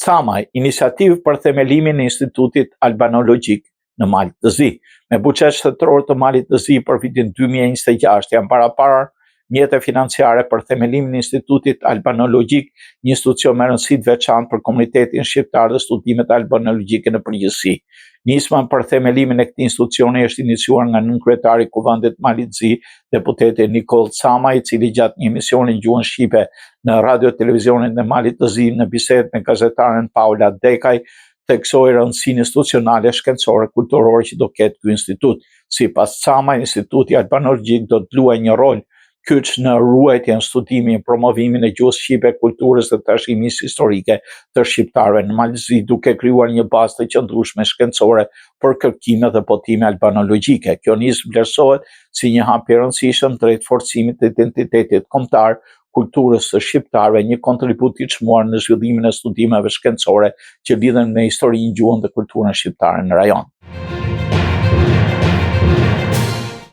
Camaj, iniciativë për themelimin e Institutit Albanologjik në Malit të Zi. Me buxhet shtetëror të Malit të Zi për vitin 2026 janë paraparar mjete financiare për themelimin e Institutit Albanologjik, një institucion me rëndësi të veçantë për komunitetin shqiptar dhe studimet albanologjike në përgjithësi. Nisma për themelimin e këtij institucioni është iniciuar nga nënkryetari i Kuvendit Malit të Zi, deputeti Nikol Camaj, i cili gjatë një emisioni në gjuhën shqipe në radio televizionin e Malit të Zi në bisedë me gazetaren Paula Dekaj, theksoi rëndësinë institucionale, shkencore, kulturore që do ketë ky institut. Sipas Camaj, Instituti Albanologjik do të luajë një rol kyç në ruajtjen, studimin, promovimin e gjuhës shqipe, kulturës dhe trashëgimisë historike të shqiptarëve në Mali të Zi, duke krijuar një bazë të qëndrueshme shkencore për kërkime dhe botime albanologjike. Kjo nismë vlerësohet si një hap i rëndësishëm drejt forcimit të identitetit kombëtar, kulturës së shqiptarëve, një kontribut i çmuar në zhvillimin e studimeve shkencore që lidhen me historinë, gjuhën dhe kulturën shqiptare në rajon.